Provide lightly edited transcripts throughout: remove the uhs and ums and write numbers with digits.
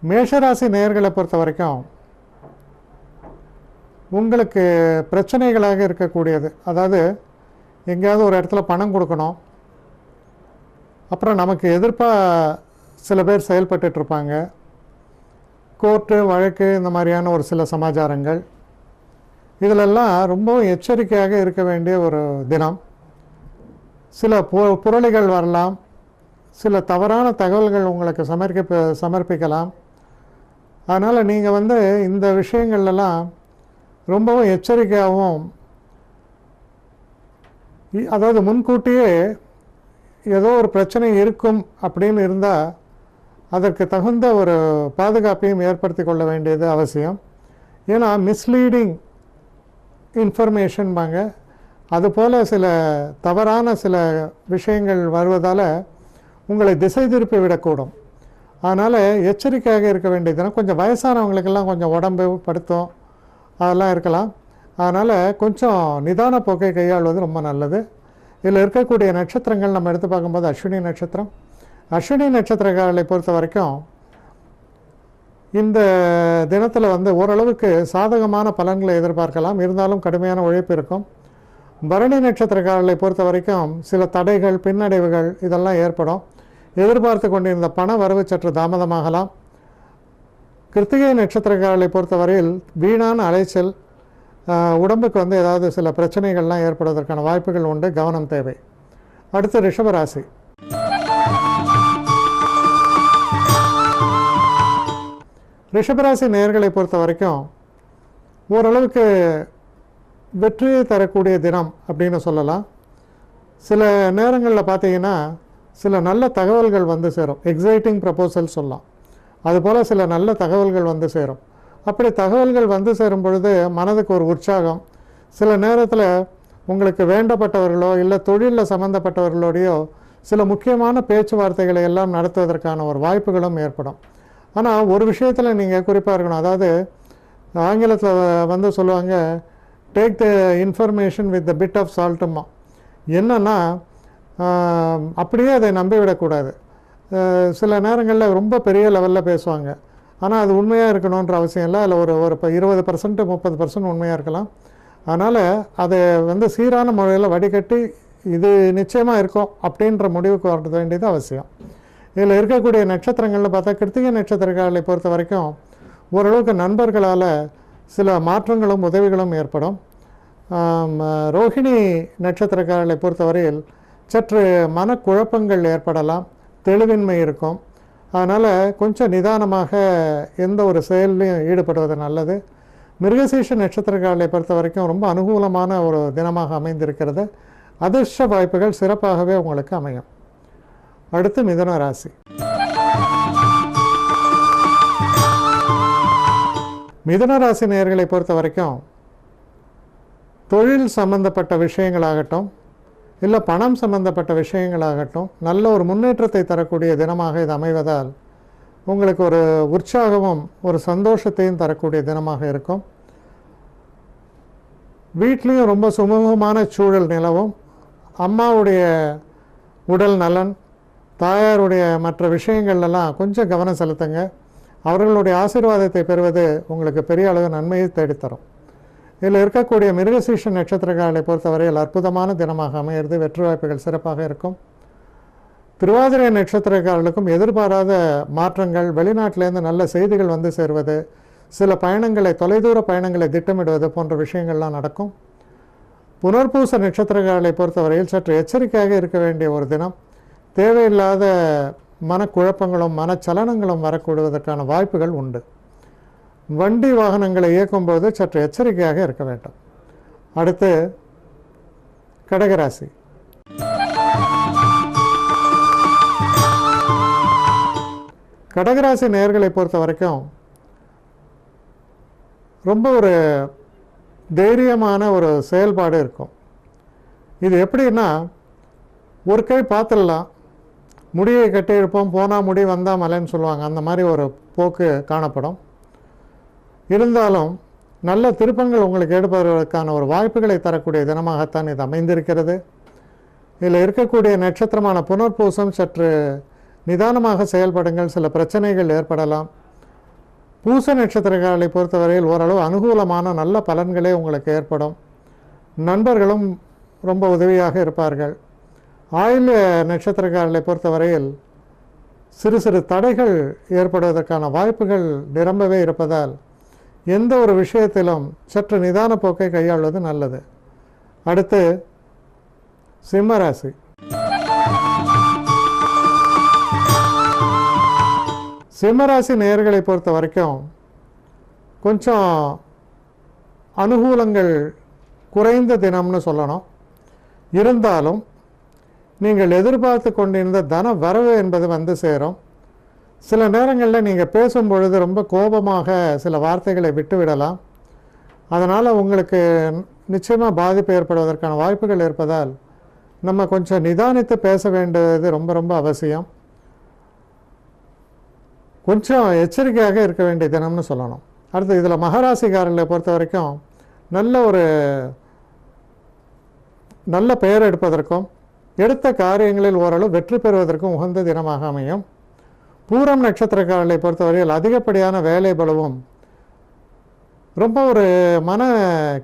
மேஷராசி நேயர்களை பொறுத்த வரைக்கும் உங்களுக்கு பிரச்சனைகளாக இருக்கக்கூடியது, அதாவது எங்கேயாவது ஒரு இடத்துல பணம் கொடுக்கணும், அப்புறம் நமக்கு எதிர்ப்பாக சில பேர் செயல்பட்டுருப்பாங்க, கோர்ட்டு வழக்கு இந்த மாதிரியான ஒரு சில சமாச்சாரங்கள், இதிலெல்லாம் ரொம்பவும் எச்சரிக்கையாக இருக்க வேண்டிய ஒரு தினம். சில புரளிகள் வரலாம், சில தவறான தகவல்கள் உங்களுக்கு சமர்ப்பிக்கலாம். அதனால் நீங்கள் இந்த விஷயங்கள்லாம் ரொம்பவும் எச்சரிக்கையாகவும், அதாவது முன்கூட்டியே ஏதோ ஒரு பிரச்சனை இருக்கும் அப்படின்னு இருந்தால் அதற்கு தகுந்த ஒரு பாதுகாப்பையும் ஏற்படுத்தி கொள்ள வேண்டியது அவசியம். ஏன்னா மிஸ்லீடிங் இன்ஃபர்மேஷன்பாங்க, அதுபோல் சில தவறான சில விஷயங்கள் வருவதால் உங்களை திசை திருப்பி விடக்கூடும். அதனால் எச்சரிக்கையாக இருக்க வேண்டியதுன்னா, கொஞ்சம் வயசானவங்களுக்கெல்லாம் கொஞ்சம் உடம்பு படுத்தும் அதெல்லாம் இருக்கலாம். அதனால் கொஞ்சம் நிதான போக்கை கையாள்வது ரொம்ப நல்லது. இதில் இருக்கக்கூடிய நட்சத்திரங்கள் நம்ம எடுத்து பார்க்கும்போது அஸ்வினி நட்சத்திரம். அஸ்வினி நட்சத்திரக்காரர்களை பொறுத்த வரைக்கும் இந்த தினத்தில் ஓரளவுக்கு சாதகமான பலன்களை எதிர்பார்க்கலாம், இருந்தாலும் கடுமையான உழைப்பு இருக்கும். பரணி நட்சத்திரக்காரர்களை பொறுத்த வரைக்கும் சில தடைகள், பின்னடைவுகள் இதெல்லாம் ஏற்படும். எதிர்பார்த்து கொண்டிருந்த பண வரவு சற்று தாமதமாகலாம். கிருத்திகை நட்சத்திரக்காரர்களை பொறுத்தவரையில் வீணான அலைச்சல், உடம்புக்கு ஏதாவது சில பிரச்சனைகள்லாம் ஏற்படுவதற்கான வாய்ப்புகள் உண்டு, கவனம் தேவை. அடுத்து ரிஷபராசி. ரிஷபராசி நேயர்களை பொறுத்த வரைக்கும் ஓரளவுக்கு வெற்றியை தரக்கூடிய தினம் அப்படின்னு சொல்லலாம். சில நேரங்களில் பார்த்தீங்கன்னா சில நல்ல தகவல்கள் சேரும், எக்ஸைட்டிங் ப்ரப்போசல் சொல்லலாம். அதுபோல் சில நல்ல தகவல்கள் சேரும். அப்படி தகவல்கள் சேரும் பொழுது மனதுக்கு ஒரு உற்சாகம். சில நேரத்தில் உங்களுக்கு வேண்டப்பட்டவர்களோ இல்லை தொழிலில் சம்மந்தப்பட்டவர்களோடையோ சில முக்கியமான பேச்சுவார்த்தைகளை எல்லாம் நடத்துவதற்கான ஒரு வாய்ப்புகளும் ஏற்படும். ஆனால் ஒரு விஷயத்தில் நீங்கள் குறிப்பாக இருக்கணும், அதாவது ஆங்கிலத்தில் சொல்லுவாங்க, take the information with the bit of சால்ட்டுமா. என்னன்னா அப்படியே அதை நம்பிவிடக்கூடாது. சில நேரங்களில் ரொம்ப பெரிய லெவலில் பேசுவாங்க, ஆனால் அது உண்மையாக இருக்கணுன்ற அவசியம் இல்லை. அதில் ஒரு 20% 30% உண்மையாக இருக்கலாம். அதனால் அதை சீரான முறையில் வடிகட்டி இது நிச்சயமாக இருக்கும் அப்படின்ற முடிவுக்கு வர வேண்டியது அவசியம். இதில் இருக்கக்கூடிய நட்சத்திரங்களில் பார்த்தா கிருத்திகை நட்சத்திரக்காரர்களை பொறுத்த வரைக்கும் ஓரளவுக்கு நண்பர்களால் சில மாற்றங்களும் உதவிகளும் ஏற்படும். ரோஹிணி நட்சத்திரக்காரர்களை பொறுத்தவரையில் சற்று மனக்குழப்பங்கள் ஏற்படலாம், தெளிவின்மை இருக்கும். அதனால் கொஞ்சம் நிதானமாக எந்த ஒரு செயலையும் ஈடுபடுவது நல்லது. மிருகசீஷ நட்சத்திரக்காரர்களை பொறுத்த வரைக்கும் ரொம்ப அனுகூலமான ஒரு தினமாக அமைந்திருக்கிறது. அதிர்ஷ்ட வாய்ப்புகள் சிறப்பாகவே உங்களுக்கு அமையும். அடுத்து மிதுன ராசி. மிதுன ராசி நேயர்களை பொறுத்த வரைக்கும் தொழில் சம்பந்தப்பட்ட விஷயங்களாகட்டும் இல்லை பணம் சம்பந்தப்பட்ட விஷயங்களாகட்டும் நல்ல ஒரு முன்னேற்றத்தை தரக்கூடிய தினமாக இது அமைவதால் உங்களுக்கு ஒரு உற்சாகமும் ஒரு சந்தோஷத்தையும் தரக்கூடிய தினமாக இருக்கும். வீட்லேயும் ரொம்ப சுமூகமான சூழல் நிலவும். அம்மாவுடைய உடல் நலன், தாயாருடைய மற்ற விஷயங்கள்லாம் கொஞ்சம் கவனம் செலுத்துங்க. அவர்களுடைய ஆசீர்வாதத்தை பெறுவது உங்களுக்கு பெரிய அளவு நன்மையை தேடித்தரும். இதில் இருக்கக்கூடிய மிருகசீஷ நட்சத்திரக்காரர்களை பொறுத்தவரையில் அற்புதமான தினமாக அமையிறது, வெற்றி வாய்ப்புகள் சிறப்பாக இருக்கும். திருவாதிரை நட்சத்திரக்காரர்களுக்கும் எதிர்பாராத மாற்றங்கள், வெளிநாட்டிலேருந்து நல்ல செய்திகள் சேருவது, சில பயணங்களை, தொலைதூர பயணங்களை திட்டமிடுவது போன்ற விஷயங்கள்லாம் நடக்கும். புனர்பூச நட்சத்திரக்காரர்களை பொறுத்தவரையில் சற்று எச்சரிக்கையாக இருக்க வேண்டிய ஒரு தினம். தேவையில்லாத மனக்குழப்பங்களும் மனச்சலனங்களும் வரக்கூடுவதற்கான வாய்ப்புகள் உண்டு. வண்டி வாகனங்களை இயக்கும்போது சற்று எச்சரிக்கையாக இருக்க வேண்டும். அடுத்து கடகராசி. கடகராசி நேயர்களை பொறுத்த வரைக்கும் ரொம்ப ஒரு தைரியமான ஒரு செயல்பாடு இருக்கும். இது எப்படின்னா, ஒரு கை பார்த்துடலாம், முடியை கட்டியிருப்போம், போனால் முடி வந்தால் மலைன்னு சொல்லுவாங்க, அந்த மாதிரி ஒரு போக்கு காணப்படும். இருந்தாலும் நல்ல திருப்பங்கள் உங்களுக்கு ஏற்படுவதற்கான ஒரு வாய்ப்புகளை தரக்கூடிய தினமாகத்தான் இது அமைந்திருக்கிறது. இதில் இருக்கக்கூடிய நட்சத்திரமான புனர்பூசம் சற்று நிதானமாக செயல்படுங்கள், சில பிரச்சனைகள் ஏற்படலாம். பூச நட்சத்திரக்காரர்களை பொறுத்தவரையில் ஓரளவு அனுகூலமான நல்ல பலன்களே உங்களுக்கு ஏற்படும். நண்பர்களும் ரொம்ப உதவியாக இருப்பார்கள். ஆயில்ய நட்சத்திரக்காரர்களை பொறுத்தவரையில் சிறு சிறு தடைகள் ஏற்படுவதற்கான வாய்ப்புகள் நிரம்பவே இருப்பதால் எந்த ஒரு விஷயத்திலும் சற்று நிதான போக்கை கையாள்வது நல்லது. அடுத்து சிம்மராசி. சிம்மராசி நேயர்களை பொறுத்த வரைக்கும் கொஞ்சம் அனுகூலங்கள் குறைந்த தினம்னு சொல்லணும். இருந்தாலும் நீங்கள் எதிர்பார்த்து கொண்டிருந்த தன வரவு என்பது வந்து சேரும். சில நேரங்களில் நீங்கள் பேசும் பொழுது ரொம்ப கோபமாக சில வார்த்தைகளை விட்டுவிடலாம். அதனால் உங்களுக்கு நிச்சயமாக பாதிப்பு ஏற்படுவதற்கான வாய்ப்புகள் இருப்பதால் நம்ம கொஞ்சம் நிதானித்து பேச வேண்டியது ரொம்ப ரொம்ப அவசியம். கொஞ்சம் எச்சரிக்கையாக இருக்க வேண்டிய தினம்னு சொல்லணும். அடுத்து இதில் மகராசிக்காரர்களை பொறுத்த வரைக்கும் நல்ல பெயர் எடுப்பதற்கும் எடுத்த காரியங்களில் ஓரளவு வெற்றி பெறுவதற்கும் உகந்த தினமாக அமையும். பூரம் நட்சத்திரக்காரர்களை பொறுத்தவரையில் அதிகப்படியான வேலை பளுவும் ரொம்ப ஒரு மன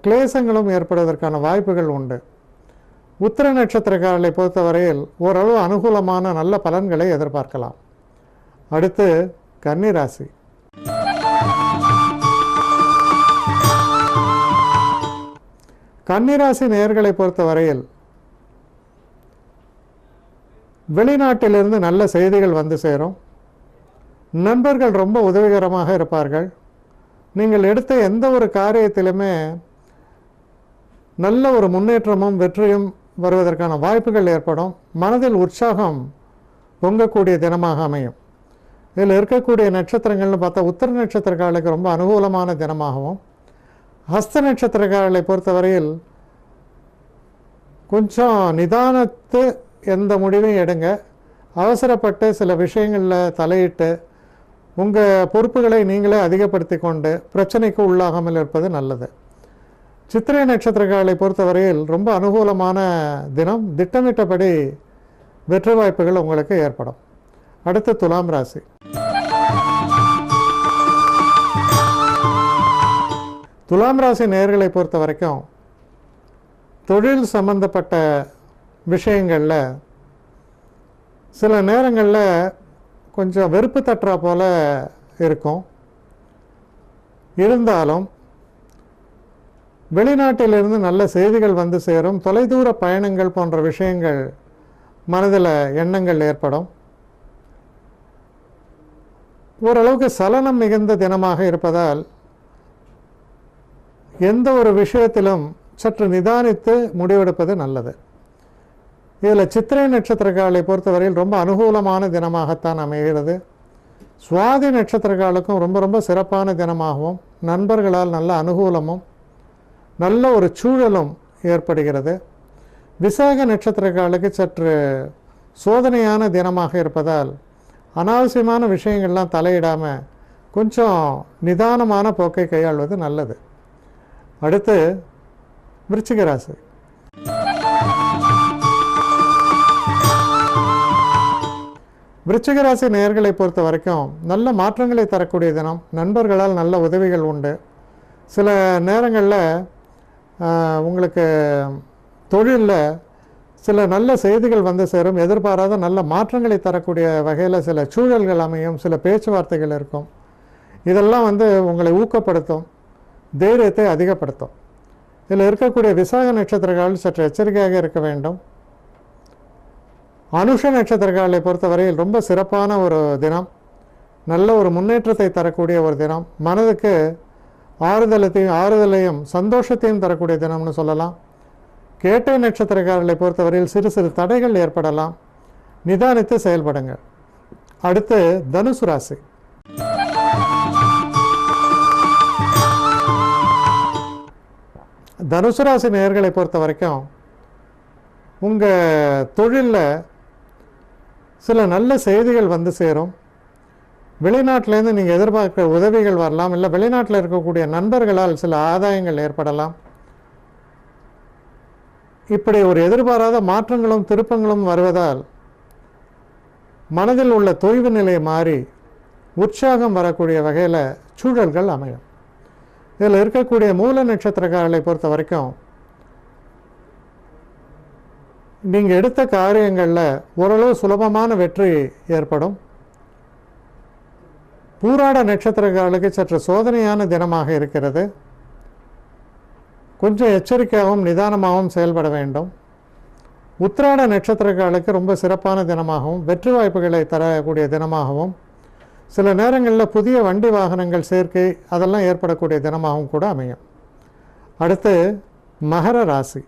கிளேசங்களும் ஏற்படுவதற்கான வாய்ப்புகள் உண்டு. உத்திர நட்சத்திரக்காரர்களை பொறுத்தவரையில் ஓரளவு அனுகூலமான நல்ல பலன்களை எதிர்பார்க்கலாம். அடுத்து கன்னிராசி. கன்னிராசி நேயர்களை பொறுத்தவரையில் வெளிநாட்டிலிருந்து நல்ல செய்திகள் வந்து சேரும். நண்பர்கள் ரொம்ப உதவிகரமாக இருப்பார்கள். நீங்கள் எடுத்த எந்த ஒரு காரியத்திலுமே நல்ல ஒரு முன்னேற்றமும் வெற்றியும் வருவதற்கான வாய்ப்புகள் ஏற்படும். மனதில் உற்சாகம் பொங்கக்கூடிய தினமாக அமையும். இதில் இருக்கக்கூடிய நட்சத்திரங்கள்னு பார்த்தா உத்திர நட்சத்திரக்காரர்களுக்கு ரொம்ப அனுகூலமான தினமாகவும், ஹஸ்த நட்சத்திரக்காரர்களை பொறுத்தவரையில் கொஞ்சம் நிதானத்து எந்த முடிவையும் எடுங்க. அவசரப்பட்டு சில விஷயங்களில் தலையிட்டு உங்கள் பொறுப்புகளை நீங்களே அதிகப்படுத்தி கொண்டு பிரச்சனைக்கு உள்ளாகாமல் இருப்பது நல்லது. சித்திரை நட்சத்திரக்காரர்களை பொறுத்தவரையில் ரொம்ப அனுகூலமான தினம். திட்டமிட்டபடி வெற்றி வாய்ப்புகள் உங்களுக்கு ஏற்படும். அடுத்து துலாம் ராசி. துலாம் ராசி நேயர்களை பொறுத்த வரைக்கும் தொழில் சம்பந்தப்பட்ட விஷயங்களில் சில நேரங்களில் கொஞ்சம் வெறுப்பு தட்டுறா போல இருக்கும். இருந்தாலும் வெளிநாட்டிலிருந்து நல்ல செய்திகள் வந்து சேரும். தொலைதூர பயணங்கள் போன்ற விஷயங்கள் மனதில் எண்ணங்கள் ஏற்படும். ஓரளவுக்கு சலனம் மிகுந்த தினமாக இருப்பதால் எந்த ஒரு விஷயத்திலும் சற்று நிதானித்து முடிவெடுப்பது நல்லது. இதில் சித்திரை நட்சத்திரக்காரர்களை பொறுத்தவரையில் ரொம்ப அனுகூலமான தினமாகத்தான் அமைகிறது. சுவாதி நட்சத்திரக்காரர்களுக்கும் ரொம்ப ரொம்ப சிறப்பான தினமாகவும் நண்பர்களால் நல்ல அனுகூலமும் நல்ல ஒரு சூழலும் ஏற்படுகிறது. விசாக நட்சத்திரக்காரர்களுக்கு சற்று சோதனையான தினமாக இருப்பதால் அனாவசியமான விஷயங்கள்லாம் தலையிடாமல் கொஞ்சம் நிதானமான போக்கை கையாள்வது நல்லது. அடுத்து விருச்சிக ராசி. விருச்சிக ராசி நேயர்களை பொறுத்த வரைக்கும் நல்ல மாற்றங்களை தரக்கூடிய தினம். நண்பர்களால் நல்ல உதவிகள் உண்டு. சில நேரங்களில் உங்களுக்கு தொழிலில் சில நல்ல செய்திகள் வந்து சேரும். எதிர்பாராத நல்ல மாற்றங்களை தரக்கூடிய வகையில் சில சூழல்கள் அமையும். சில பேச்சுவார்த்தைகள் இருக்கும். இதெல்லாம் வந்து உங்களை ஊக்கப்படுத்தும், தைரியத்தை அதிகப்படுத்தும். இதில் இருக்கக்கூடிய விசாக நட்சத்திரக்காரர்கள் சற்று எச்சரிக்கையாக இருக்க வேண்டும். அனுஷ நட்சத்திரக்காரர்களை பொறுத்தவரையில் ரொம்ப சிறப்பான ஒரு தினம். நல்ல ஒரு முன்னேற்றத்தை தரக்கூடிய ஒரு தினம். மனதுக்கு ஆறுதலையும் சந்தோஷத்தையும் தரக்கூடிய தினம்னு சொல்லலாம். கேட்டை நட்சத்திரக்காரர்களை பொறுத்தவரையில் சிறு சிறு தடைகள் ஏற்படலாம். நிதானித்து செயல்படுங்க. அடுத்து தனுசு ராசி. தனுசு ராசி நேயர்களை பொறுத்த வரைக்கும் உங்கள் தொழிலில் சில நல்ல செய்திகள் வந்து சேரும். வெளிநாட்டிலேருந்து நீங்கள் எதிர்பார்க்குற உதவிகள் வரலாம். இல்லை வெளிநாட்டில் இருக்கக்கூடிய நண்பர்களால் சில ஆதாயங்கள் ஏற்படலாம். இப்படி ஒரு எதிர்பாராத மாற்றங்களும் திருப்பங்களும் வருவதால் மனதில் உள்ள தொய்வு நிலை மாறி உற்சாகம் வரக்கூடிய வகையில் சூழல்கள் அமையும். இதில் இருக்கக்கூடிய மூல நட்சத்திரக்காரர்களை பொறுத்த வரைக்கும் நீங்கள் எடுத்த காரியங்களில் ஓரளவு சுலபமான வெற்றி ஏற்படும். பூராட நட்சத்திரக்காரர்களுக்கு சற்று சோதனையான தினமாக இருக்கிறது. கொஞ்சம் எச்சரிக்கையாகவும் நிதானமாகவும் செயல்பட வேண்டும். உத்திராட நட்சத்திரக்காரர்களுக்கு ரொம்ப சிறப்பான தினமாகவும் வெற்றி வாய்ப்புகளை தரக்கூடிய தினமாகவும் சில நேரங்களில் புதிய வண்டி வாகனங்கள் சேர்க்கை அதெல்லாம் ஏற்படக்கூடிய தினமாகவும் கூட அமையும். அடுத்து மகர ராசி.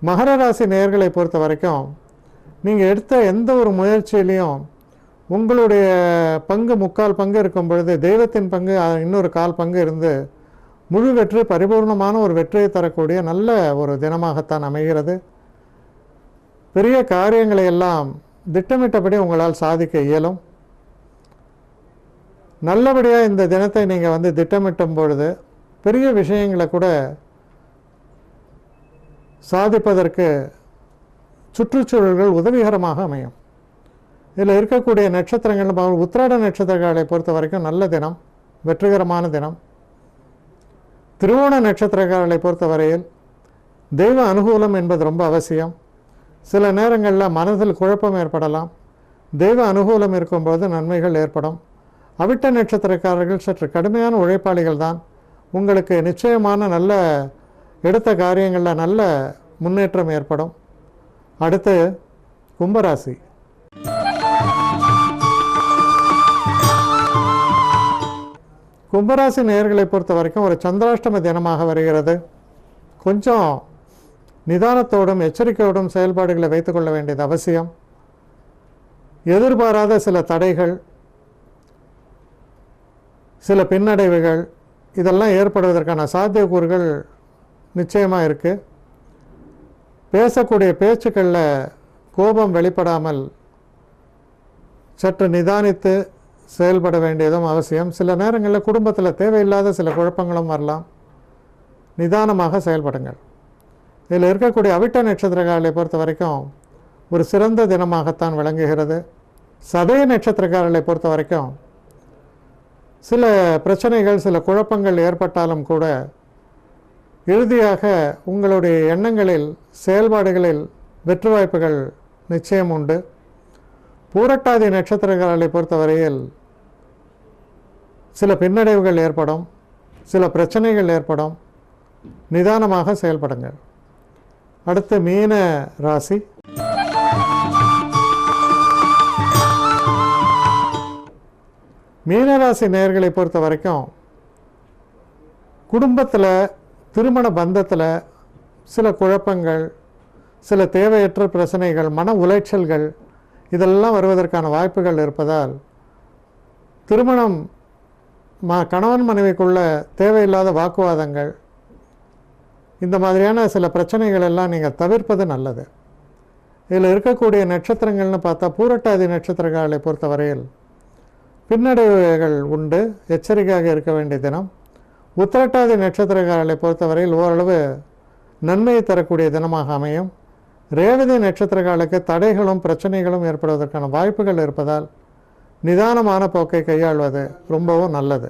மகர ராசி நேயர்களை பொறுத்த வரைக்கும் நீங்கள் எடுத்த எந்த ஒரு முயற்சியிலையும் உங்களுடைய பங்கு முக்கால் பங்கு இருக்கும் பொழுது தெய்வத்தின் பங்கு இன்னொரு கால் பங்கு இருந்து முழு வெற்றி பரிபூர்ணமான ஒரு வெற்றியை தரக்கூடிய நல்ல ஒரு தினமாகத்தான் அமைகிறது. பெரிய காரியங்களை எல்லாம் திட்டமிட்டபடி உங்களால் சாதிக்க இயலும். நல்லபடியாக இந்த தினத்தை நீங்கள் திட்டமிட்டும் பொழுது பெரிய விஷயங்களை கூட சாதிப்பதற்கு சுற்றுச்சூழல்கள் உதவிகரமாக அமையும். இதில் இருக்கக்கூடிய நட்சத்திரங்கள் உத்திராட நட்சத்திரங்களை பொறுத்த வரைக்கும் நல்ல தினம், வெற்றிகரமான தினம். திருவோண நட்சத்திரக்காரர்களை பொறுத்த வரையில் தெய்வ அனுகூலம் என்பது ரொம்ப அவசியம். சில நேரங்களில் மனதில் குழப்பம் ஏற்படலாம். தெய்வ அனுகூலம் இருக்கும்போது நன்மைகள் ஏற்படும். அவிட்ட நட்சத்திரக்காரர்கள் சற்று கடுமையான உழைப்பாளிகள் தான். உங்களுக்கு நிச்சயமான நல்ல எடுத்த காரியங்களில் நல்ல முன்னேற்றம் ஏற்படும். அடுத்து கும்பராசி. கும்பராசி நேயர்களை பொறுத்த வரைக்கும் ஒரு சந்திராஷ்டம தினமாக வருகிறது. கொஞ்சம் நிதானத்தோடும் எச்சரிக்கையோடும் செயல்பாடுகளை வைத்துக்கொள்ள வேண்டியது அவசியம். எதிர்பாராத சில தடைகள், சில பின்னடைவுகள் இதெல்லாம் ஏற்படுவதற்கான சாத்தியக்கூறுகள் நிச்சயமாக இருக்குது. பேசக்கூடிய பேச்சுக்களில் கோபம் வெளிப்படாமல் சற்று நிதானித்து செயல்பட வேண்டியதும் அவசியம். சில நேரங்களில் குடும்பத்தில் தேவையில்லாத சில குழப்பங்களும் வரலாம். நிதானமாக செயல்படுங்கள். இதில் இருக்கக்கூடிய அவிட்ட நட்சத்திரக்காரர்களை பொறுத்த வரைக்கும் ஒரு சிறந்த தினமாகத்தான் விளங்குகிறது. சதய நட்சத்திரக்காரர்களை பொறுத்த வரைக்கும் சில பிரச்சனைகள், சில குழப்பங்கள் ஏற்பட்டாலும் கூட இறுதியாக உங்களுடைய எண்ணங்களில், செயல்பாடுகளில் வெற்றி வாய்ப்புகள் நிச்சயம் உண்டு. பூரட்டாதி நட்சத்திரக்காரர்களை பொறுத்தவரையில் சில பின்னடைவுகள் ஏற்படும், சில பிரச்சனைகள் ஏற்படும். நிதானமாக செயல்படுங்கள். அடுத்து மீன ராசி. மீனராசி நேயர்களை பொறுத்த வரைக்கும் குடும்பத்தில், திருமண பந்தத்தில் சில குழப்பங்கள், சில தேவையற்ற பிரச்சனைகள், மன உளைச்சல்கள் இதெல்லாம் வருவதற்கான வாய்ப்புகள் இருப்பதால் திருமணம் கணவன் மனைவிக்குள்ள தேவையில்லாத வாக்குவாதங்கள், இந்த மாதிரியான சில பிரச்சனைகள் எல்லாம் நீங்கள் தவிர்ப்பது நல்லது. இதில் இருக்கக்கூடிய நட்சத்திரங்கள்னு பார்த்தா பூரட்டாதி நட்சத்திரங்களை பொறுத்த வரையில் பின்னடைவுகள் உண்டு, எச்சரிக்கையாக இருக்க வேண்டிய தினம். உத்திரட்டாதி நட்சத்திரக்காரர்களை பொறுத்தவரையில் ஓரளவு நன்மையை தரக்கூடிய தினமாக அமையும். ரேவதி நட்சத்திரக்காரர்களுக்கு தடைகளும் பிரச்சனைகளும் ஏற்படுவதற்கான வாய்ப்புகள் இருப்பதால் நிதானமான போக்கை கையாள்வது ரொம்பவும் நல்லது.